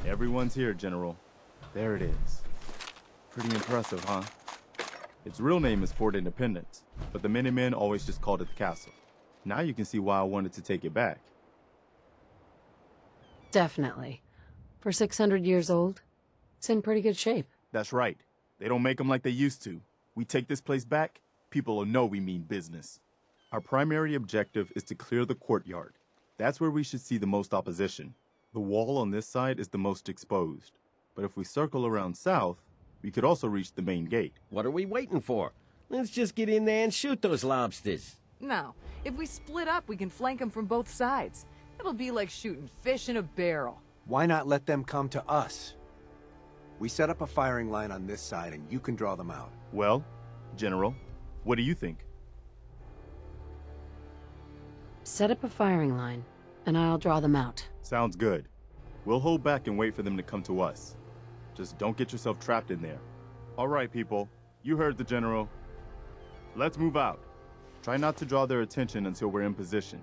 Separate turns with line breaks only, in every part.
Everyone's here, General. There it is. Pretty impressive, huh? Its real name is Fort Independence, but the Minutemen always just called it the castle. Now you can see why I wanted to take it back.
Definitely. For 600 years old, it's in pretty good shape.
That's right. They don't make them like they used to. We take this place back, people will know we mean business. Our primary objective is to clear the courtyard. That's where we should see the most opposition. The wall on this side is the most exposed. But if we circle around south, we could also reach the main gate.
What are we waiting for? Let's just get in there and shoot those lobsters.
No. If we split up, we can flank them from both sides. It'll be like shooting fish in a barrel.
Why not let them come to us? We set up a firing line on this side and you can draw them out.
Well, General, what do you think?
Set up a firing line, and I'll draw them out.
Sounds good. We'll hold back and wait for them to come to us. Just don't get yourself trapped in there. All right, people. You heard the General. Let's move out. Try not to draw their attention until we're in position.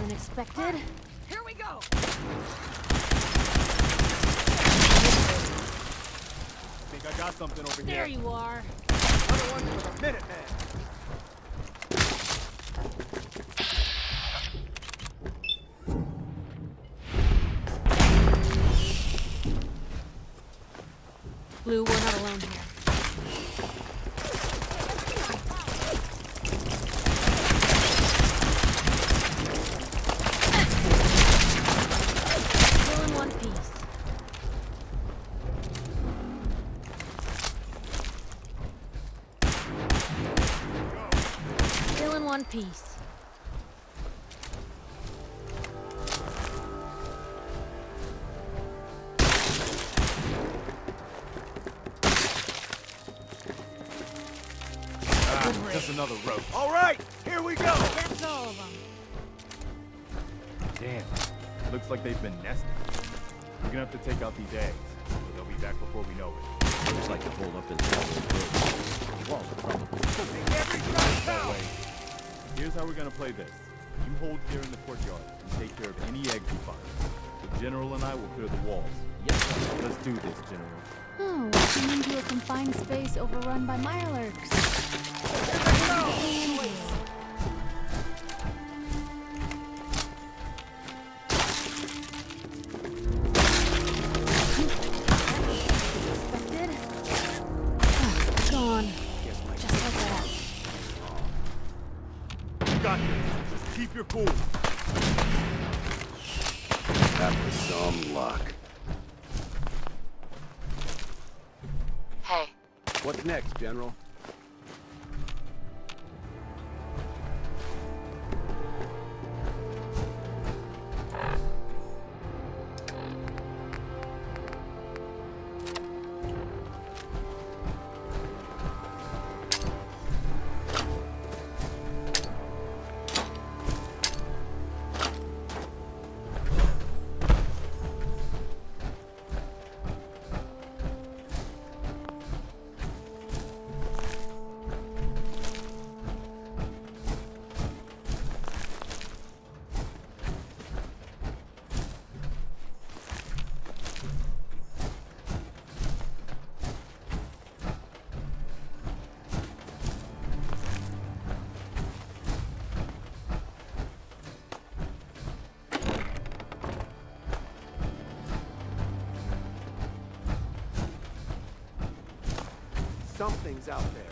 Expected. Here we go.
I think I got something over here.
There you are.
Another one for the Minuteman.
Blue, we're not alone here. Still in one piece. Still in one piece.
Just another rope.
All right, here we go.
That's all of them.
Damn. Looks like they've been nesting. We're gonna have to take out these eggs. But they'll be back before we know it.
Looks like the hold up is the walls are probably.
That way. Here's how we're gonna play this. You hold here in the courtyard and take care of any eggs you find. The General and I will clear the walls.
Yes, sir.
Let's do this, General.
Oh, walking into a confined space overrun by mirelurks. Expected. Gone. Just like that.
You got this. Just keep your cool.
That was some luck.
Hey.
What's next, General? Something's out there.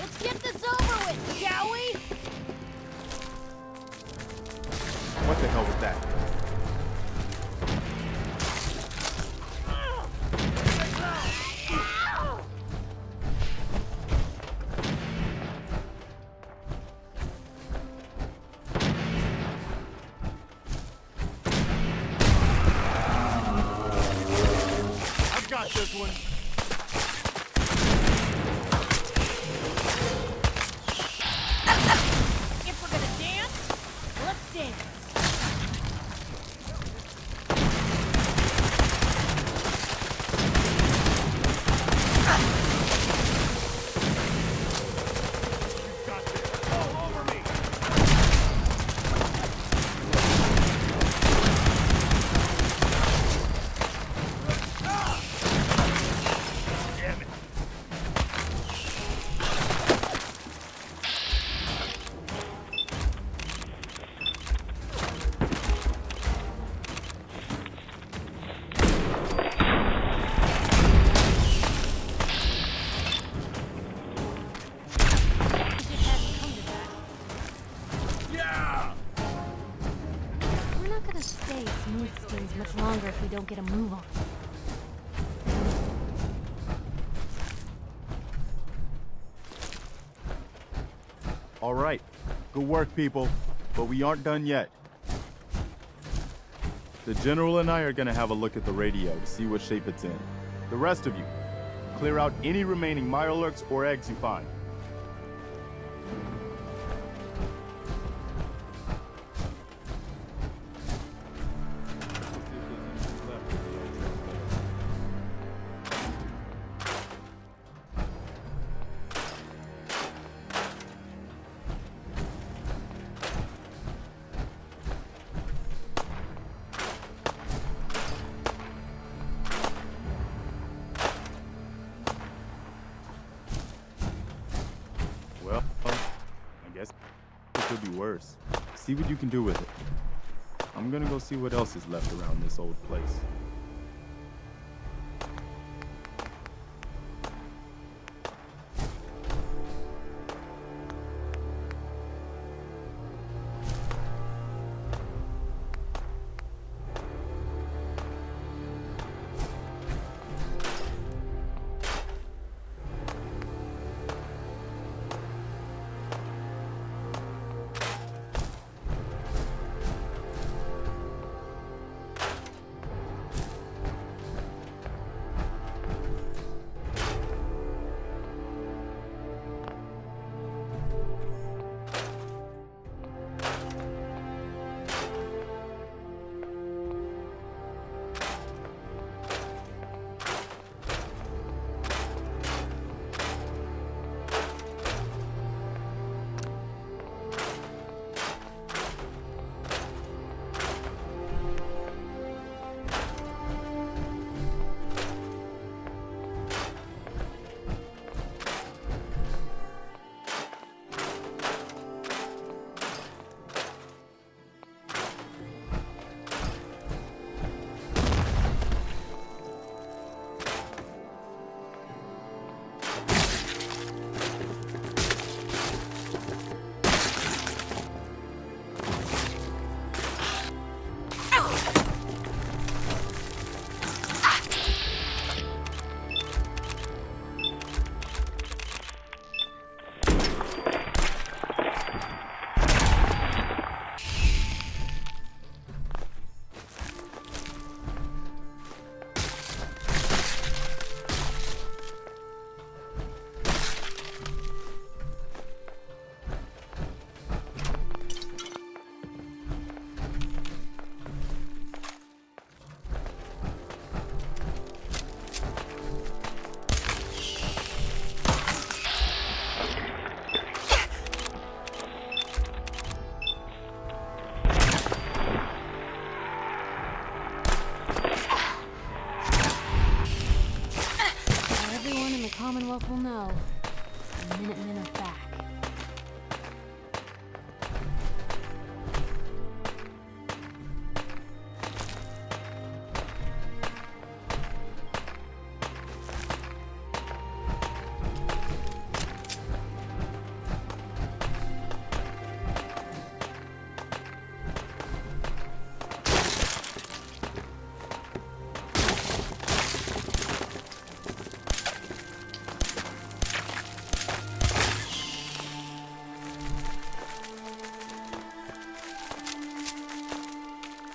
Let's get this over with, shall we?
What the hell was that? I've got this one.
If we're gonna dance, let's dance.
Got this. All over me. Damn it.
It just hasn't come to that.
Yeah!
We're not gonna stay smooth skins much longer if we don't get a move on.
All right. Good work, people. But we aren't done yet. The General and I are gonna have a look at the radio to see what shape it's in. The rest of you, clear out any remaining Mirelurks or eggs you find. Well, I guess it could be worse. See what you can do with it. I'm gonna go see what else is left around this old place.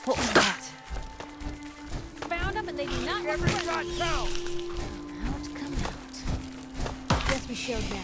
What was that? Found them and they do not...
Every shot counts!
Come out. Guess we showed them.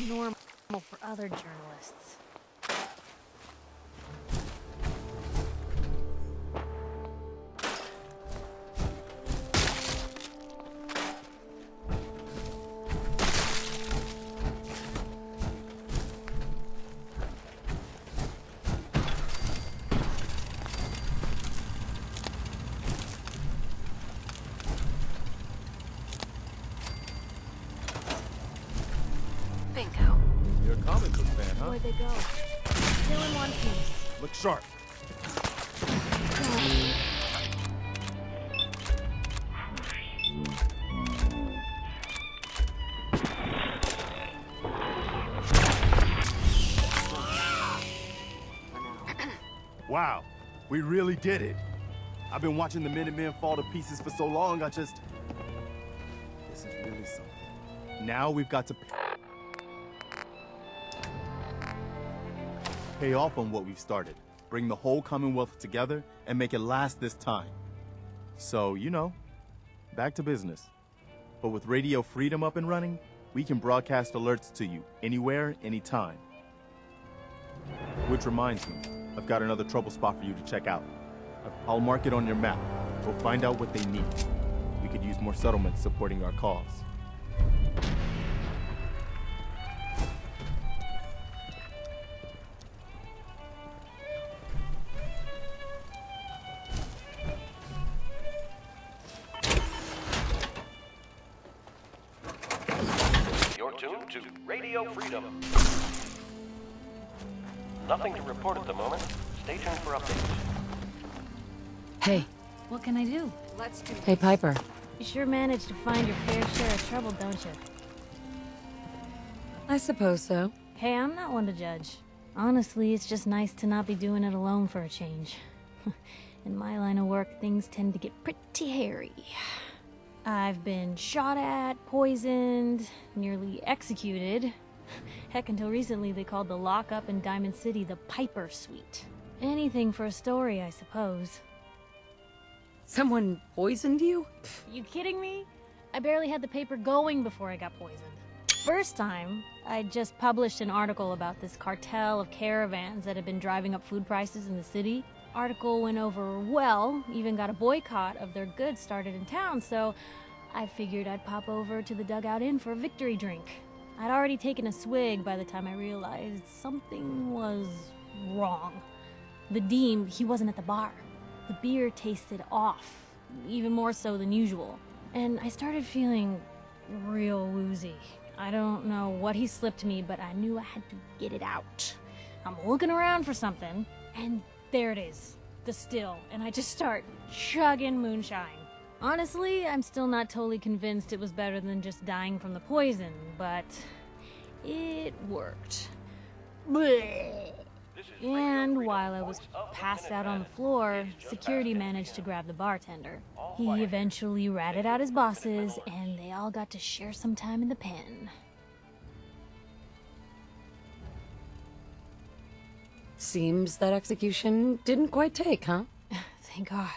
Normal for other journalists.
Bingo.
You're a comic book fan, huh?
Where'd they go? Still in one piece.
Look sharp. Wow, we really did it. I've been watching the Minutemen fall to pieces for so long, this is really something. Now we've got to pay off on what we've started, bring the whole Commonwealth together, and make it last this time. So, you know, back to business. But with radio freedom up and running, we can broadcast alerts to you anywhere, anytime. Which reminds me, I've got another trouble spot for you to check out. I'll mark it on your map. We'll find out what they need. We could use more settlements supporting our cause.
You're tuned to Radio Freedom. Nothing to report at the moment. Stay tuned for updates.
Hey.
What can I do?
Let's do
Hey, Piper.
You sure manage to find your fair share of trouble, don't you?
I suppose so.
Hey, I'm not one to judge. Honestly, it's just nice to not be doing it alone for a change. In my line of work, things tend to get pretty hairy. I've been shot at, poisoned, nearly executed. Heck, until recently they called the lockup in Diamond City the Piper Suite. Anything for a story, I suppose.
Someone poisoned you?
You kidding me? I barely had the paper going before I got poisoned. First time, I just published an article about this cartel of caravans that had been driving up food prices in the city. Article went over well, even got a boycott of their goods started in town, so I figured I'd pop over to the Dugout Inn for a victory drink. I'd already taken a swig by the time I realized something was wrong. The Dean, he wasn't at the bar. The beer tasted off, even more so than usual. And I started feeling real woozy. I don't know what he slipped me, but I knew I had to get it out. I'm looking around for something, and there it is, the still, and I just start chugging moonshine. Honestly, I'm still not totally convinced it was better than just dying from the poison, but it worked. Blech. And while I was passed out on the floor, security managed to grab the bartender. He eventually ratted out his bosses, and they all got to share some time in the pen.
Seems that execution didn't quite take, huh?
Thank God.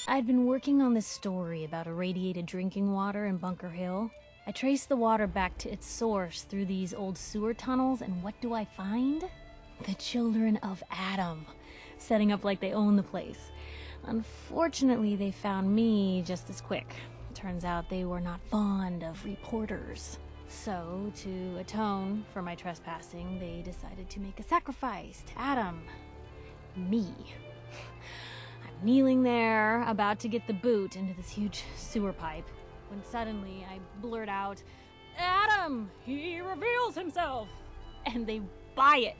I'd been working on this story about irradiated drinking water in Bunker Hill. I traced the water back to its source through these old sewer tunnels, and what do I find? The children of Adam, setting up like they own the place. Unfortunately, they found me just as quick. Turns out they were not fond of reporters. So, to atone for my trespassing, they decided to make a sacrifice to Adam. Me. I'm kneeling there, about to get the boot into this huge sewer pipe, when suddenly I blurt out, "Adam! He reveals himself!" And they buy it.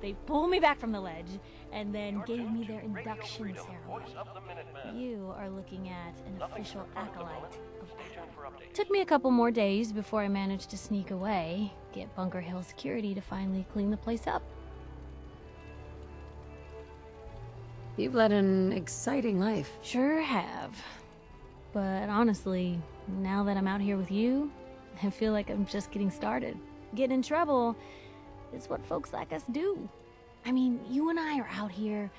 They pulled me back from the ledge and then gave me their induction ceremony.
Voice of the Minuteman.
You are looking at an
Nothing to
official
report at the
acolyte
moment.
of
Stay tuned for updates.
Took me a couple more days before I managed to sneak away, get Bunker Hill security to finally clean the place up.
You've led an exciting life.
Sure have. But honestly, now that I'm out here with you, I feel like I'm just getting started. Getting in trouble is what folks like us do. I mean, you and I are out here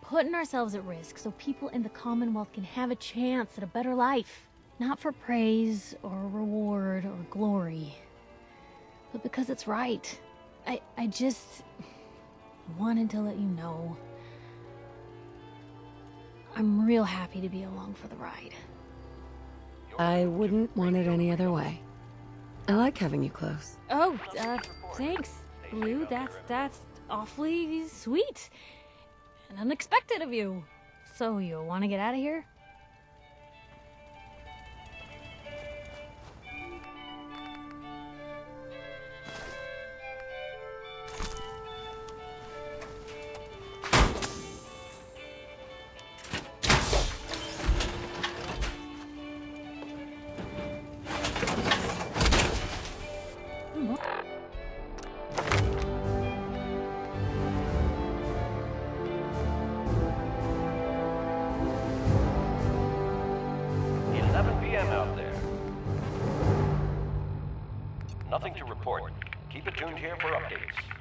putting ourselves at risk so people in the Commonwealth can have a chance at a better life. Not for praise or reward or glory, but because it's right. I just wanted to let you know I'm real happy to be along for the ride.
I wouldn't want it any other way. I like having you close.
Oh, thanks, Blue. That's awfully sweet and unexpected of you. So you want to get out of here?
Out there. Nothing to report. Keep it tuned here for updates.